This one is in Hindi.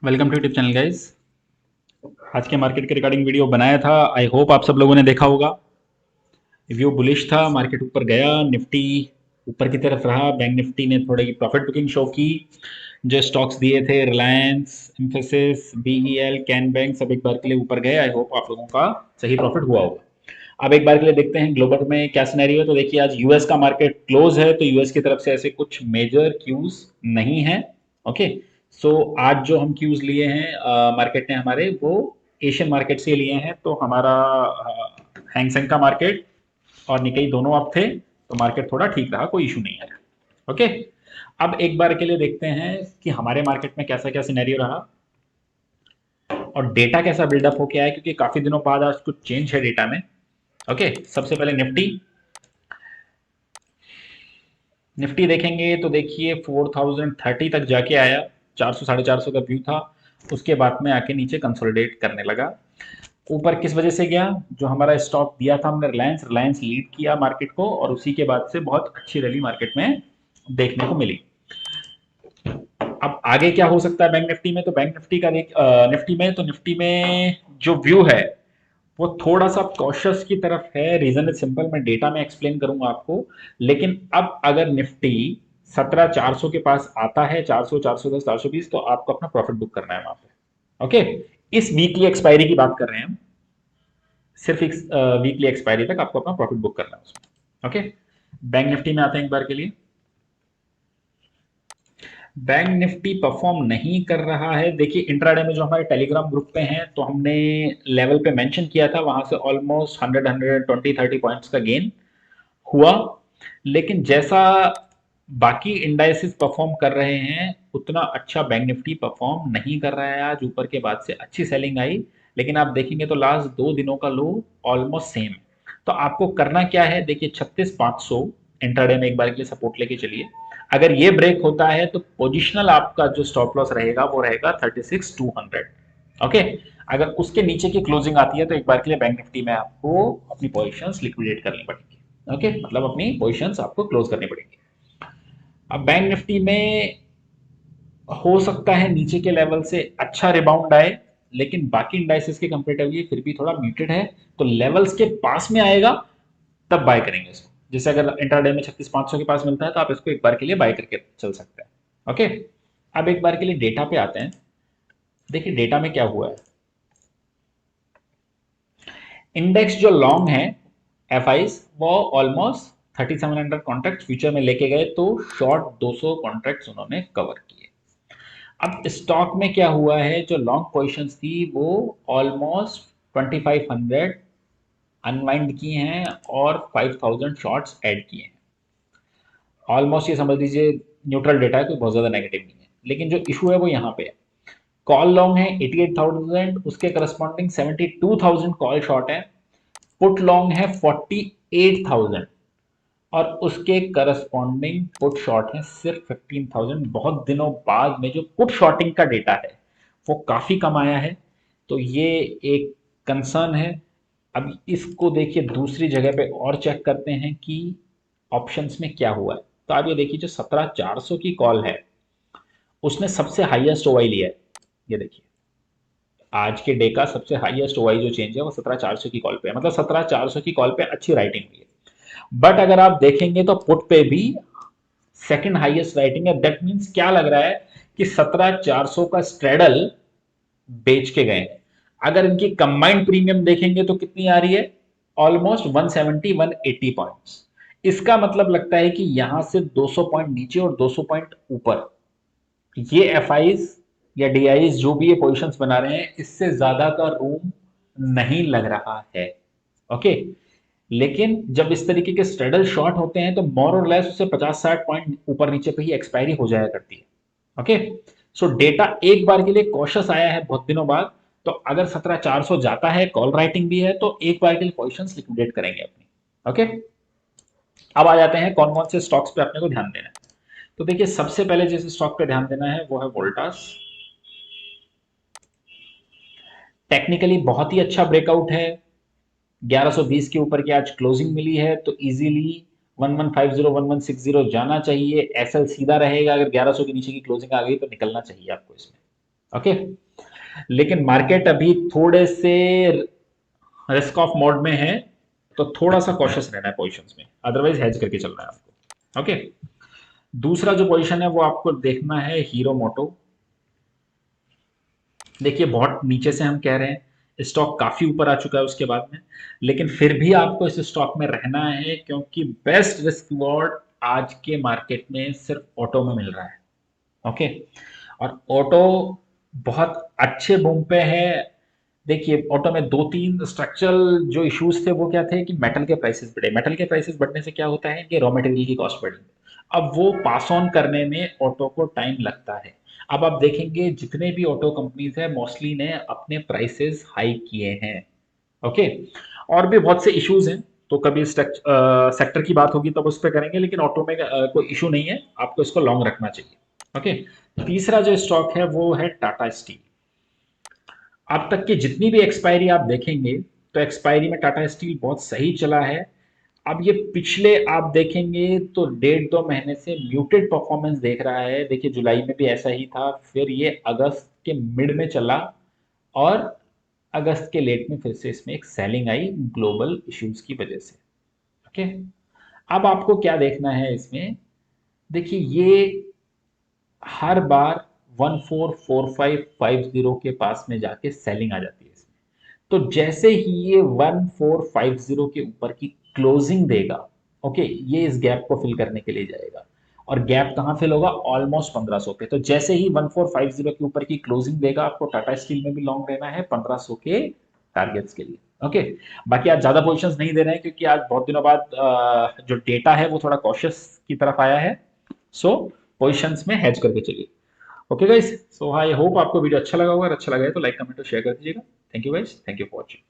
Welcome to YouTube channel guys. आज के मार्केट के रिगार्डिंग वीडियो बनाया था। आई होप आप सब लोगों ने देखा होगा। व्यू बुलिश था, मार्केट ऊपर गया, निफ्टी ऊपर की तरफ रहा। बैंक निफ्टी ने थोड़ी प्रॉफिट बुकिंग शो की। जो स्टॉक्स दिए थे Reliance, Infosys, BEL, can bank सब एक बार के लिए ऊपर गए। आई होप आप लोगों का सही प्रॉफिट हुआ होगा। अब एक बार के लिए देखते हैं ग्लोबल में क्या सिनेरियो है। तो देखिए आज यूएस का मार्केट क्लोज है, तो यूएस की तरफ से ऐसे कुछ मेजर क्यूज नहीं है। ओके, सो आज जो हम क्यूज लिए हैं मार्केट ने हमारे, वो एशियन मार्केट से लिए हैं। तो हमारा हैंगसेंग का मार्केट और निकई दोनों अप थे, तो मार्केट थोड़ा ठीक रहा, कोई इशू नहीं है। ओके, अब एक बार के लिए देखते हैं कि हमारे मार्केट में कैसा क्या सिनेरियो रहा और डेटा कैसा बिल्डअप हो गया है, क्योंकि काफी दिनों बाद आज कुछ चेंज है डेटा में। ओके, सबसे पहले निफ्टी निफ्टी देखेंगे तो देखिए 4030 तक जाके आया। 400 450 का व्यू था, उसके बाद में आके नीचे कंसोलिडेट करने लगा। ऊपर किस वजह से गया? जो हमारा स्टॉक दिया था हमने रिलायंस, रिलायंस लीड किया मार्केट को, और उसी के बाद से बहुत अच्छी रैली मार्केट में देखने को मिली। अब आगे क्या हो सकता है बैंक निफ्टी में? तो बैंक निफ्टी का निफ्टी में जो व्यू है वो थोड़ा सा कॉशियस की तरफ है। रीजन इज सिंपल, मैं डेटा में एक्सप्लेन करूंगा आपको। लेकिन अब अगर निफ्टी 17,400 के पास आता है, 400 410 420, तो आपको अपना प्रॉफिट बुक करना है वहां पे। ओके, इस वीकली एक्सपायरी की बात कर रहे हैं हम। सिर्फ एक वीकली एक्सपायरी तक आपको अपना प्रॉफिट बुक करना है उसमें। ओके, बैंक निफ्टी में आते हैं एक बार के लिए। बैंक निफ्टी परफॉर्म नहीं कर रहा है। देखिए इंट्राडे में जो हमारे टेलीग्राम ग्रुप पे हैं, तो हमने लेवल पे मेंशन किया था, वहां से ऑलमोस्ट 100 120 30 पॉइंट्स का गेन हुआ। लेकिन जैसा बाकी इंडाइसेस परफॉर्म कर रहे हैं, उतना अच्छा बैंक निफ्टी परफॉर्म नहीं कर रहा है। आज ऊपर के बाद से अच्छी सेलिंग आई, लेकिन आप देखेंगे तो लास्ट 2 दिनों का लो ऑलमोस्ट सेम। तो आपको करना क्या है? देखिए 36,500 इंट्राडे में एक बार के लिए सपोर्ट लेके चलिए। अगर ये ब्रेक होता है तो पोजिशनल आपका जो स्टॉप लॉस रहेगा वो रहेगा 36,200। ओके, अगर उसके नीचे की क्लोजिंग आती है तो एक बार के लिए बैंक निफ्टी में आपको अपनी पोजिशंस लिक्विडेट करनी पड़ेगी। ओके, मतलब अपनी पोजिशंस आपको क्लोज करनी पड़ेगी। अब बैंक निफ्टी में हो सकता है नीचे के लेवल से अच्छा रिबाउंड आए, लेकिन बाकी इंडाइसेस के कंपेरेटिवली फिर भी थोड़ा म्यूटेड है। तो लेवल्स के पास में आएगा तब बाय करेंगे इसको। जैसे अगर इंट्राडे में 36,500 के पास मिलता है तो आप इसको एक बार के लिए बाय करके चल सकते हैं। ओके, अब एक बार के लिए डेटा पे आते हैं। देखिए डेटा में क्या हुआ है। इंडेक्स जो लॉन्ग है एफ वो ऑलमोस्ट 3700 कॉन्ट्रैक्ट फ्यूचर में लेके गए, तो शॉर्ट 200 कॉन्ट्रैक्ट्स उन्होंने कवर किए। अब स्टॉक में क्या हुआ है, जो लॉन्ग पोजीशंस थी वो ऑलमोस्ट 2500 अनवाइंड की हैं और 5000 शॉर्ट्स ऐड किए हैं। ऑलमोस्ट ये समझ लीजिए न्यूट्रल डेटा है, कोई बहुत ज्यादा नेगेटिव नहीं है। लेकिन जो इशू है वो यहाँ पे है। कॉल लॉन्ग है 88,000, उसके करस्पॉन्डिंग 72,000 कॉल शॉर्ट है। पुट लॉन्ग है 48,000 और उसके करस्पॉन्डिंग पुट शॉर्ट है सिर्फ 15,000। बहुत दिनों बाद में जो पुट शॉर्टिंग का डेटा है वो काफी कम आया है, तो ये एक कंसर्न है। अब इसको देखिए दूसरी जगह पे और चेक करते हैं कि ऑप्शंस में क्या हुआ है। तो आप ये देखिए जो 17,400 की कॉल है उसने सबसे हाईएस्ट ओआई लिया है। ये देखिए आज के डे का सबसे हाईएस्ट ओआई जो चेंज है वो 17,400 की कॉल पे है, मतलब 17,400 की कॉल पे अच्छी राइटिंग हुई है। बट अगर आप देखेंगे तो पुट पे भी सेकंड हाईएस्ट राइटिंग है। दैट मींस क्या लग रहा है कि 17,400 का स्ट्रेडल बेच के गए हैं। अगर इनकी कंबाइंड प्रीमियम देखेंगे तो कितनी आ रही है? Almost 170 180 points. इसका मतलब लगता है कि यहां से 200 पॉइंट नीचे और 200 पॉइंट ऊपर ये एफ या डी जो भी ये पोजिशंस बना रहे हैं, इससे ज्यादा का रूम नहीं लग रहा है। ओके, लेकिन जब इस तरीके के स्ट्रेडल शॉर्ट होते हैं तो मोर और लेस उससे 50-60 पॉइंट ऊपर नीचे पे ही एक्सपायरी हो जाया करती है। ओके, सो डेटा एक बार के लिए कॉशियस आया है बहुत दिनों बाद। तो अगर 17,400 जाता है, कॉल राइटिंग भी है, तो एक बार के लिए पोजिशंस लिक्विडेट करेंगे अपनी। ओके, अब आ जाते हैं कौन कौन से स्टॉक्स पे अपने को ध्यान देना है। तो देखिए सबसे पहले जिस स्टॉक पे ध्यान देना है वो है वोल्टास। टेक्निकली बहुत ही अच्छा ब्रेकआउट है। 1120 के ऊपर की आज क्लोजिंग मिली है, तो इजीली 1150 1160 जाना चाहिए। एसएल सीधा रहेगा, अगर 1100 के नीचे की क्लोजिंग आ गई तो निकलना चाहिए आपको इसमें। ओके। लेकिन मार्केट अभी थोड़े से रिस्क ऑफ मोड में है, तो थोड़ा सा कॉशियस रहना है पोजीशंस में, अदरवाइज हेज करके चलना है आपको। ओके। दूसरा जो पोजीशन है वो आपको देखना है हीरो मोटो। देखिए बहुत नीचे से हम कह रहे हैं, स्टॉक काफी ऊपर आ चुका है उसके बाद में, लेकिन फिर भी आपको इस स्टॉक में रहना है, क्योंकि बेस्ट रिस्क रिवॉर्ड आज के मार्केट में सिर्फ ऑटो में मिल रहा है। ओके। और ऑटो बहुत अच्छे बूम पे है। देखिए ऑटो में दो तीन स्ट्रक्चरल जो इश्यूज थे वो क्या थे कि मेटल के प्राइसेस बढ़े। मेटल के प्राइसेस बढ़ने से क्या होता है कि रॉ मटेरियल की कॉस्ट बढ़ी। अब वो पास ऑन करने में ऑटो को टाइम लगता है। अब आप देखेंगे जितने भी ऑटो कंपनीज है मोस्टली ने अपने प्राइसेस हाई किए हैं। ओके। और भी बहुत से इश्यूज हैं, तो कभी सेक्टर की बात होगी तब उस पर करेंगे, लेकिन ऑटो में कोई इशू नहीं है, आपको इसको लॉन्ग रखना चाहिए। ओके। तीसरा जो स्टॉक है वो है टाटा स्टील। अब तक की जितनी भी एक्सपायरी आप देखेंगे तो एक्सपायरी में टाटा स्टील बहुत सही चला है। अब ये पिछले आप देखेंगे तो 1.5-2 महीने से म्यूटेड परफॉर्मेंस देख रहा है। देखिए जुलाई में भी ऐसा ही था, फिर ये अगस्त के मिड में चला, और अगस्त के लेट में फिर से इसमें एक सेलिंग आई ग्लोबल इश्यूज की वजह से। ओके। अब आपको क्या देखना है इसमें, देखिए ये हर बार 144550 के पास में जाके सेलिंग आ जाती है इसमें। तो जैसे ही ये 1450 के ऊपर की क्लोजिंग देगा, ओके, ये इस गैप को फिल करने के लिए जाएगा। और गैप कहाँ फिल होगा, ऑलमोस्ट 1500 पे। तो जैसे ही 1450 के ऊपर की क्लोजिंग देगा, आपको टाटा स्टील में भी लॉन्ग रहना है 1500 के टारगेट्स के लिए। ओके। बाकी आज ज्यादा पोजिशंस नहीं दे रहे हैं, क्योंकि आज बहुत दिनों बाद जो डेटा है वो थोड़ा कॉशियस की तरफ आया है। सो पोजिशंस में हेज करके चलिए। Okay guys, so I hope आपको वीडियो अच्छा लगा होगा। अगर अच्छा लगा है तो लाइक कमेंट और शेयर कर दीजिएगा। Thank you guys, thank you for watching.